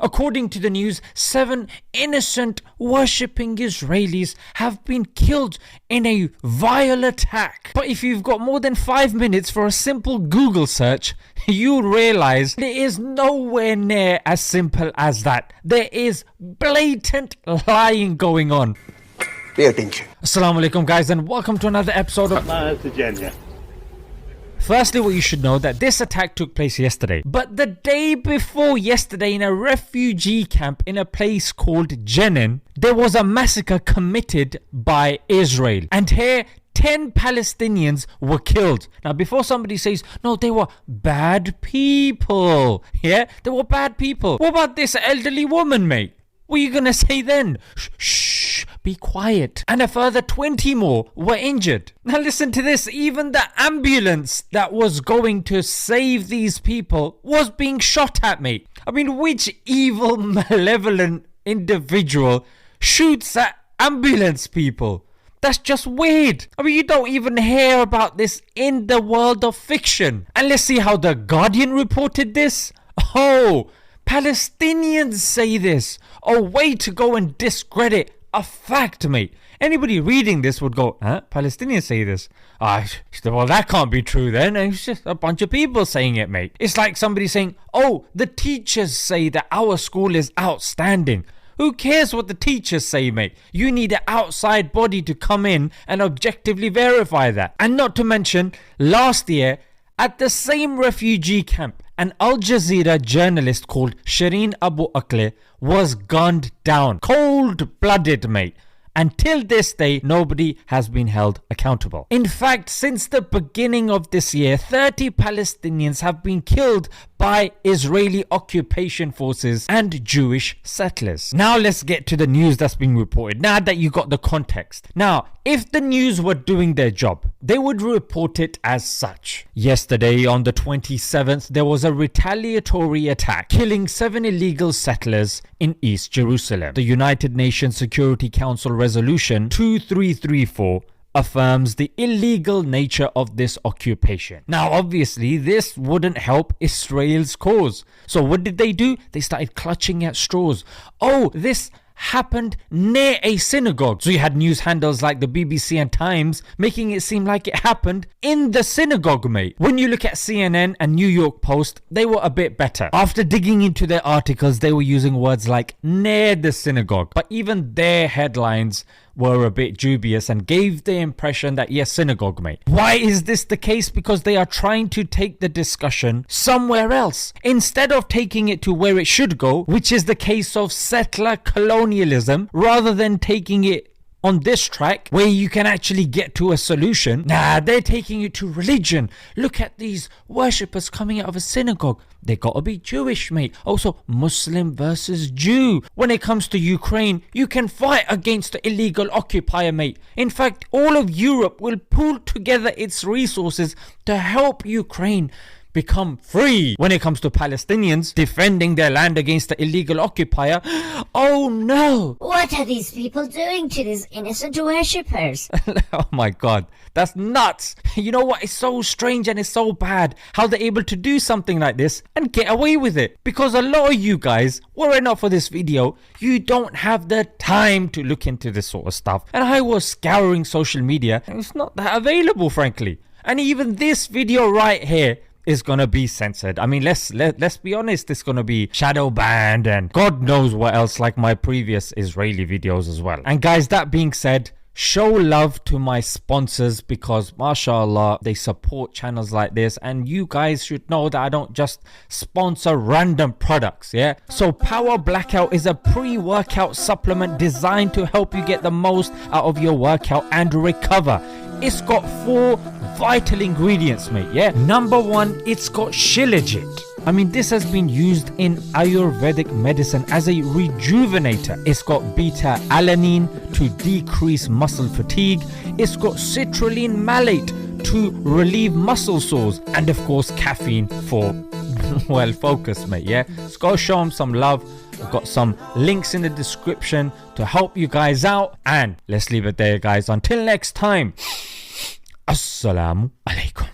According to the news, 7 innocent worshipping Israelis have been killed in a vile attack. But if you've got more than 5 minutes for a simple Google search, you'll realize it is nowhere near as simple as that. There is blatant lying going on. Pay attention. Assalamu alaikum guys, and welcome to another episode of Firstly, what you should know that this attack took place yesterday. But the day before yesterday, in a refugee camp in a place called Jenin, there was a massacre committed by Israel. And here 10 Palestinians were killed. Now, before somebody says, no, they were bad people. Yeah, they were bad people. What about this elderly woman, mate? What are you going to say then? Shh, be quiet. And a further 20 more were injured. Now listen to this. Even the ambulance that was going to save these people was being shot at, mate. I mean, which evil, malevolent individual shoots at ambulance people? That's just weird. I mean, you don't even hear about this in the world of fiction. And let's see how The Guardian reported this. Oh, Palestinians say this. A way to go and discredit a fact, mate. Anybody reading this would go, huh? Palestinians say this. Well, that can't be true then. It's just a bunch of people saying it, mate. It's like somebody saying, oh, the teachers say that our school is outstanding. Who cares what the teachers say, mate? You need an outside body to come in and objectively verify that. And not to mention, last year, at the same refugee camp, an Al Jazeera journalist called Shireen Abu Akleh was gunned down. Cold-blooded, mate. Until this day, nobody has been held accountable. In fact, since the beginning of this year, 30 Palestinians have been killed by Israeli occupation forces and Jewish settlers. Now let's get to the news that's being reported, now that you got the context. Now, if the news were doing their job, they would report it as such. Yesterday, on the 27th, there was a retaliatory attack, killing 7 illegal settlers in East Jerusalem. The United Nations Security Council Resolution 2334 affirms the illegal nature of this occupation. Now, obviously, this wouldn't help Israel's cause. So what did they do? They started clutching at straws. Oh, this happened near a synagogue. So you had news handles like the BBC and Times making it seem like it happened in the synagogue, mate. When you look at CNN and New York Post, they were a bit better. After digging into their articles, they were using words like near the synagogue. But even their headlines were a bit dubious and gave the impression that yes, synagogue, mate. Why is this the case? Because they are trying to take the discussion somewhere else instead of taking it to where it should go, which is the case of settler colonialism, rather than taking it on this track where you can actually get to a solution. Nah, they're taking it to religion. Look at these worshippers coming out of a synagogue. They gotta be Jewish, mate. Also, Muslim versus Jew. When it comes to Ukraine, you can fight against the illegal occupier, mate. In fact, all of Europe will pool together its resources to help Ukraine become free. When it comes to Palestinians defending their land against the illegal occupier, oh no! What are these people doing to these innocent worshippers? Oh my god, that's nuts. You know what? It's so strange and it's so bad how they're able to do something like this and get away with it. Because a lot of you guys, were it not for this video, you don't have the time to look into this sort of stuff. And I was scouring social media and it's not that available, frankly. And even this video right here is gonna be censored. I mean, let's be honest, it's gonna be shadow banned and God knows what else, like my previous Israeli videos as well. And guys, that being said, show love to my sponsors because mashallah, they support channels like this, and you guys should know that I don't just sponsor random products, yeah? So Power Blackout is a pre-workout supplement designed to help you get the most out of your workout and recover. It's got 4 vital ingredients, mate, yeah? Number 1, it's got shilajit. I mean, this has been used in Ayurvedic medicine as a rejuvenator. It's got beta-alanine to decrease muscle fatigue. It's got citrulline malate to relieve muscle sores. And of course, caffeine for, well, focus, mate, yeah? Let's go show them some love. I've got some links in the description to help you guys out. And let's leave it there, guys. Until next time, Assalamu alaikum.